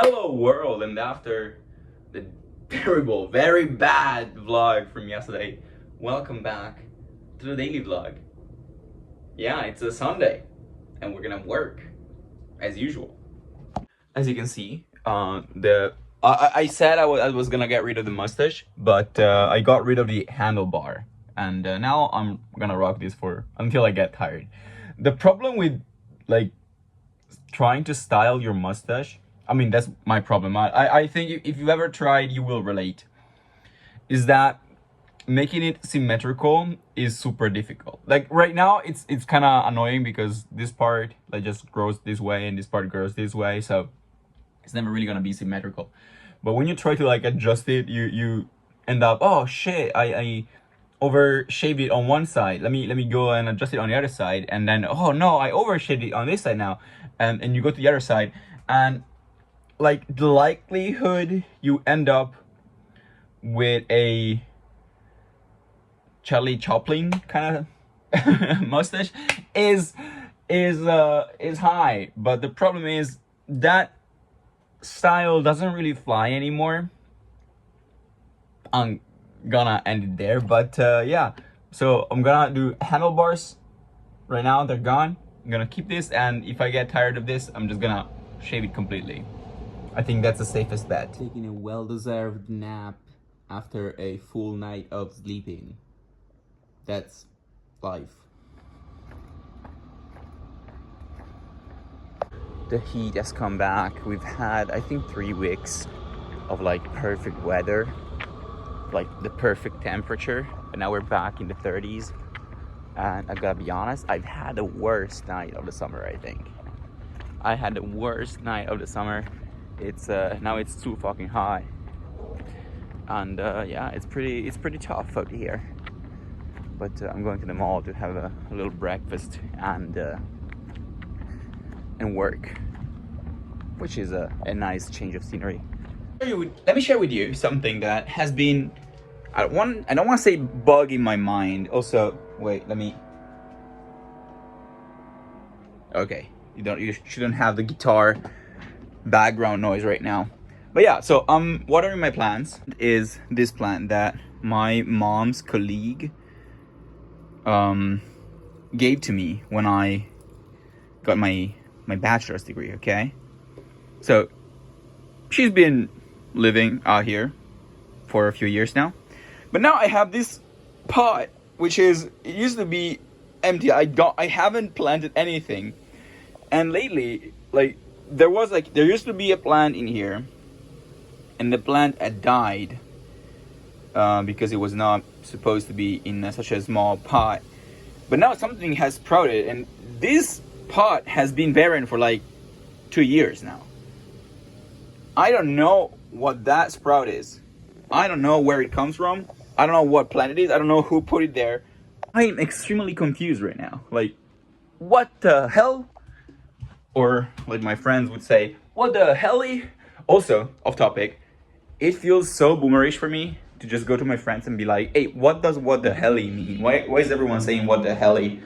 Hello world, and after the terrible, very bad vlog from yesterday, welcome back to the daily vlog. Yeah, it's a Sunday, and we're gonna work as usual. As you can see, I said I was gonna get rid of the mustache, but I got rid of the handlebar, and now I'm gonna rock this for until I get tired. The problem with like trying to style your mustache, I mean, that's my problem. I think if you've ever tried, you will relate. Is that making it symmetrical is super difficult. Like right now, it's kind of annoying because this part like just grows this way and this part grows this way, so it's never really gonna be symmetrical. But when you try to like adjust it, you end up, oh shit, I over shaved it on one side. Let me go and adjust it on the other side, and then oh no, I over shaved it on this side now, and you go to the other side, and like the likelihood you end up with a Charlie Chaplin kind of mustache is high. But the problem is that style doesn't really fly anymore. I'm gonna end it there, but yeah. So I'm gonna do handlebars right now. They're gone. I'm gonna keep this, and if I get tired of this, I'm just gonna shave it completely. I think that's the safest bet. Taking a well-deserved nap after a full night of sleeping. That's life. The heat has come back. We've had, I think, 3 weeks of like perfect weather, like the perfect temperature, but now we're back in the 30s. And I gotta be honest, I've had the worst night of the summer, I think. I had the worst night of the summer. It's now it's too fucking high, and yeah, it's pretty tough out here. But I'm going to the mall to have a little breakfast and work, which is a nice change of scenery. Let me share with you something that has been I don't want to say bug in my mind. Also, wait, let me. Okay, you shouldn't have the guitar background noise right now, but yeah, so watering my plants is this plant that my mom's colleague gave to me when I got my bachelor's degree. Okay, so she's been living out here for a few years now, but now I have this pot which it used to be empty. I haven't planted anything, and lately like there used to be a plant in here, and the plant had died because it was not supposed to be in such a small pot. But now something has sprouted, and this pot has been barren for like 2 years now. I don't know what that sprout is. I don't know where it comes from. I don't know what plant it is. I don't know who put it there. I'm extremely confused right now. Like, what the hell? Or like my friends would say, what the helly? Also, off topic, it feels so boomerish for me to just go to my friends and be like, hey, what does what the helly mean? Why is everyone saying what the helly?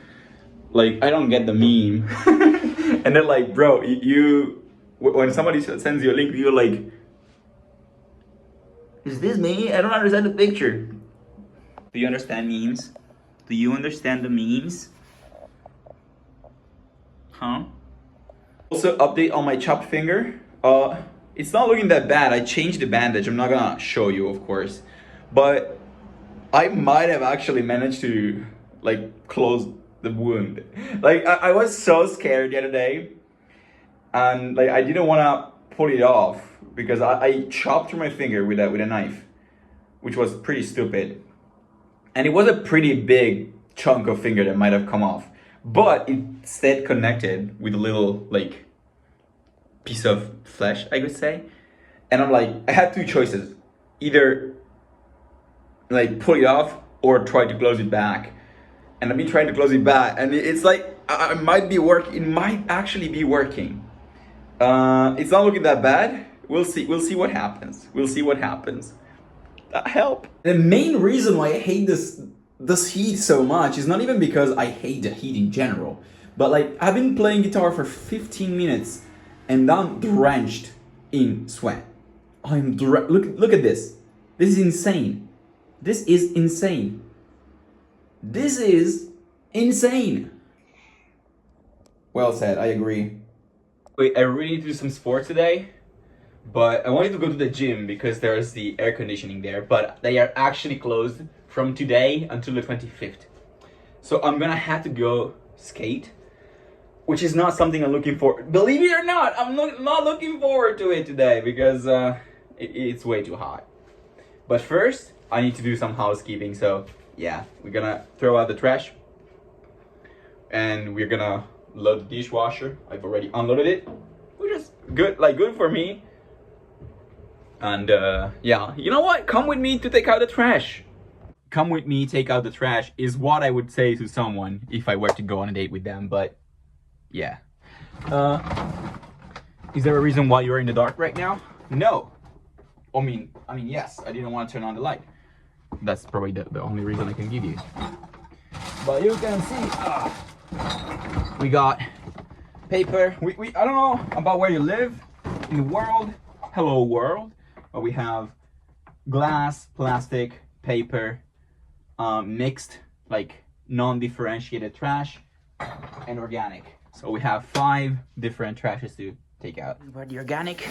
Like, I don't get the meme. And they're like, bro, when somebody sends you a link, you're like, is this me? I don't understand the picture. Do you understand memes? Do you understand the memes? Huh? Also, update on my chopped finger. It's not looking that bad. I changed the bandage. I'm not gonna show you, of course, but I might have actually managed to like close the wound. Like I was so scared the other day, and like I didn't want to pull it off because I chopped through my finger with a knife, which was pretty stupid, and it was a pretty big chunk of finger that might have come off. But it stayed connected with a little like piece of flesh, I could say. And I'm like, I had 2 choices: either like pull it off or try to close it back. And I've been trying to close it back, and it's like I might be working. It might actually be working. It's not looking that bad. We'll see. We'll see what happens. We'll see what happens. Help. The main reason why I hate this heat so much is not even because I hate the heat in general, but like I've been playing guitar for 15 minutes and I'm drenched in sweat. Look at this. This is insane. This is insane. This is insane. Well said, I agree. Wait, I really need to do some sports today, but I wanted to go to the gym because there's the air conditioning there, but they are actually closed from today until the 25th. So I'm gonna have to go skate, which is not something I'm looking for. Believe it or not, I'm not looking forward to it today because it's way too hot. But first, I need to do some housekeeping. So yeah, we're gonna throw out the trash and we're gonna load the dishwasher. I've already unloaded it, which is good, good for me. And yeah, you know what? Come with me to take out the trash. Come with me, take out the trash is what I would say to someone if I were to go on a date with them, but yeah. Is there a reason why you're in the dark right now? No. I mean, yes, I didn't want to turn on the light. That's probably the only reason I can give you. But you can see, we got paper. I don't know about where you live in the world. Hello world. But we have glass, plastic, paper, mixed, like non-differentiated trash, and organic. So we have 5 different trashes to take out. Where the organic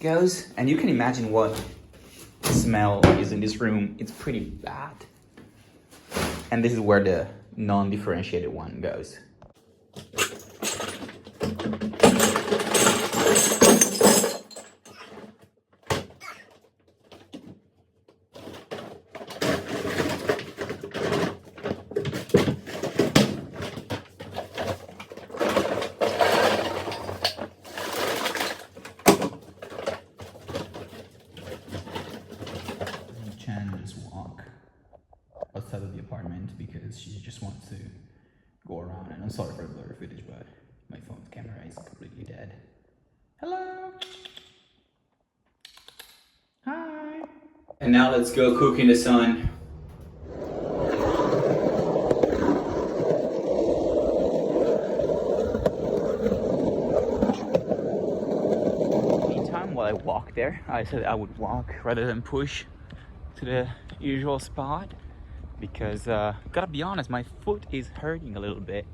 goes, and you can imagine what the smell is in this room. It's pretty bad. And this is where the non-differentiated one goes. Chan just walk outside of the apartment because she just wants to go around, and I'm sorry for the blurry footage, but my phone's camera is completely dead. Hello! Hi! And now let's go cook in the sun. Meantime, while I walk there, I said I would walk rather than push to the usual spot because gotta be honest, my foot is hurting a little bit,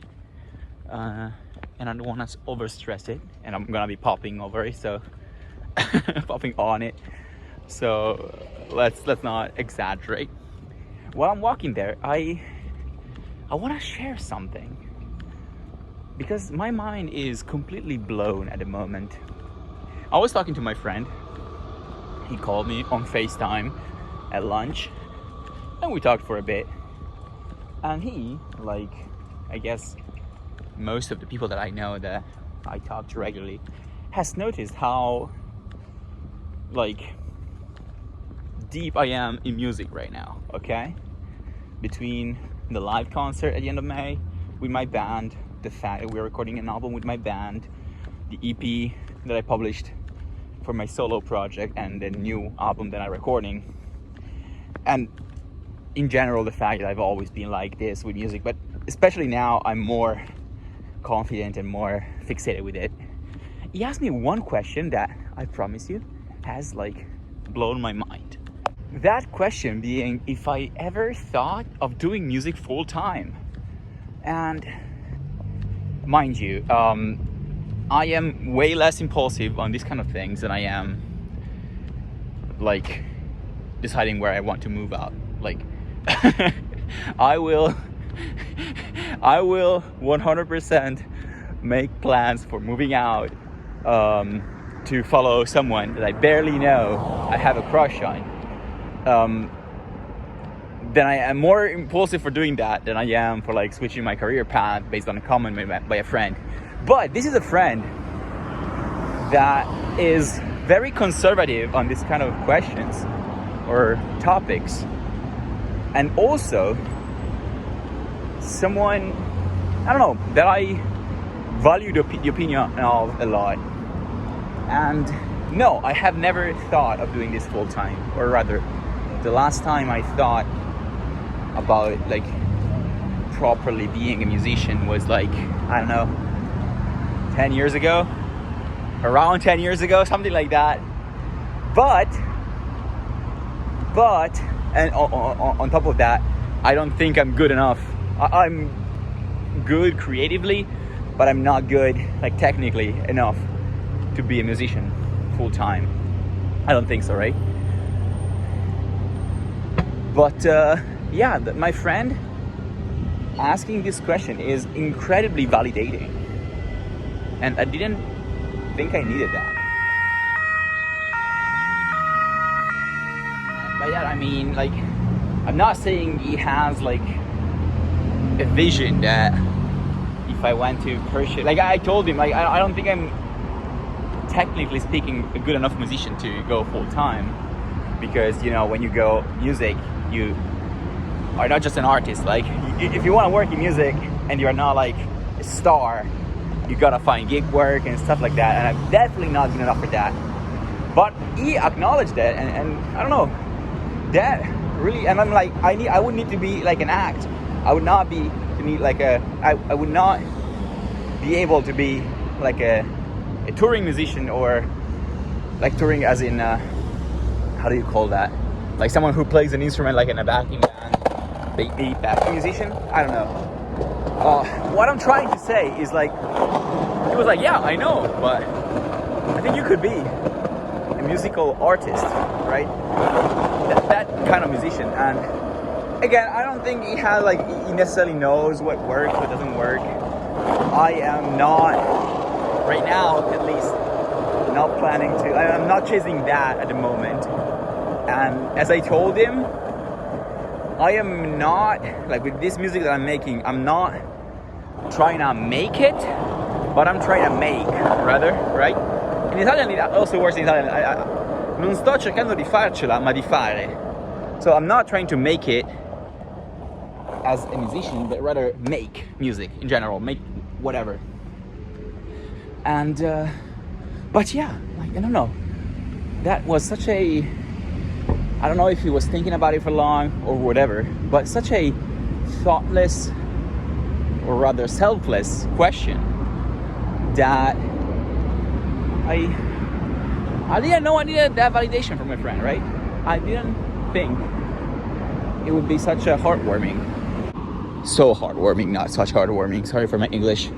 and I don't want to overstress it, and I'm gonna be popping over it, so popping on it, so let's not exaggerate. While I'm walking there, I want to share something because my mind is completely blown at the moment. I was talking to my friend. He called me on FaceTime at lunch and we talked for a bit, and he, like I guess most of the people that I know that I talk to regularly, has noticed how like deep I am in music right now. Okay, between the live concert at the end of May with my band, the fact that we're recording an album with my band, the EP that I published for my solo project, and the new album that I'm recording, and in general the fact that I've always been like this with music, but especially now I'm more confident and more fixated with it. He asked me one question that I promise you has like blown my mind. That question being if I ever thought of doing music full time. And mind you, I am way less impulsive on these kind of things than I am like deciding where I want to move out. Like I will 100% make plans for moving out to follow someone that I barely know, I have a crush on. Then I am more impulsive for doing that than I am for like switching my career path based on a comment made by a friend. But this is a friend that is very conservative on this kind of questions or topics, and also someone, I don't know, that I value the opinion of a lot. And no, I have never thought of doing this full time, or rather the last time I thought about like properly being a musician was like, I don't know, 10 years ago, around 10 years ago, something like that. But and on top of that, I don't think I'm good enough. I'm good creatively, but I'm not good like technically enough to be a musician full time. I don't think so, right? But yeah, my friend asking this question is incredibly validating, and I didn't think I needed that. By that I mean, like, I'm not saying he has like a vision that if I went to pursue, like I told him, like I don't think I'm technically speaking a good enough musician to go full time, because you know, when you go music, you are not just an artist. Like if you want to work in music and you're not like a star, you gotta find gig work and stuff like that, and I'm definitely not good enough for that. But he acknowledged that, and I don't know, that really, and I'm like, I would need to be like an act. I would not be to need like I would not be able to be like a touring musician, or like touring as in how do you call that? Like someone who plays an instrument like in a backing band, maybe backing musician. I don't know. What I'm trying to say is, like, it was like, yeah, I know, but I think you could be a musical artist, right? That kind of musician. And again, I don't think he has like, he necessarily knows what works, what doesn't work. I am not, right now at least, not planning to, I'm not chasing that at the moment. And as I told him, I am not, like with this music that I'm making, I'm not trying to make it, but I'm trying to make, rather, right? In Italian it also works in Italian. Non sto cercando di farcela, ma di fare. So I'm not trying to make it as a musician, but rather make music in general, make whatever. And, but yeah, like, I don't know. That was such a, I don't know if he was thinking about it for long or whatever, but such a thoughtless, or rather selfless question that I didn't know I needed that validation from my friend, right? I didn't think it would be such a so heartwarming, not such heartwarming, sorry for my English.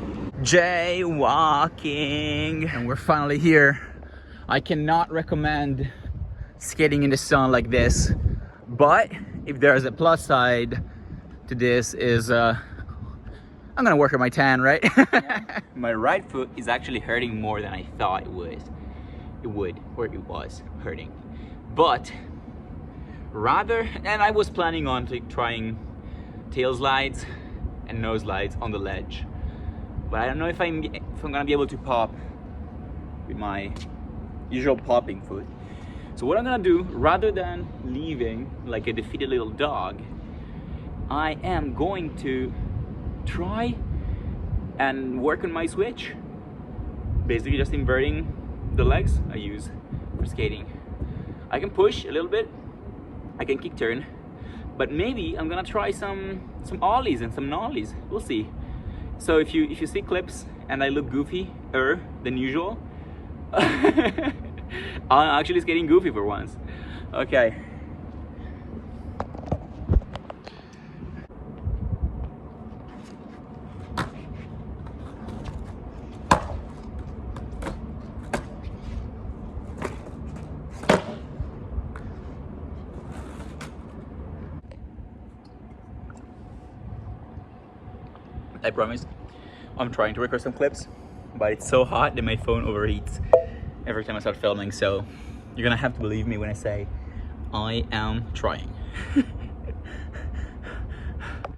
Jaywalking, and we're finally here. I cannot recommend skating in the sun like this, but if there's a plus side to this is I'm gonna work on my tan, right? My right foot is actually hurting more than I thought it was, or it was hurting. But rather, and I was planning on trying tail slides and nose slides on the ledge, but I don't know if I'm gonna be able to pop with my usual popping foot. So what I'm gonna do, rather than leaving like a defeated little dog, I am going to try and work on my switch. Basically just inverting the legs I use for skating. I can push a little bit, I can kick turn, but maybe I'm gonna try some ollies and some nollies. We'll see. So if you see clips and I look goofier than usual, I'm actually skating goofy for once. Okay. I promise. I'm trying to record some clips, but it's so hot that my phone overheats every time I start filming, so you're gonna have to believe me when I say I am trying.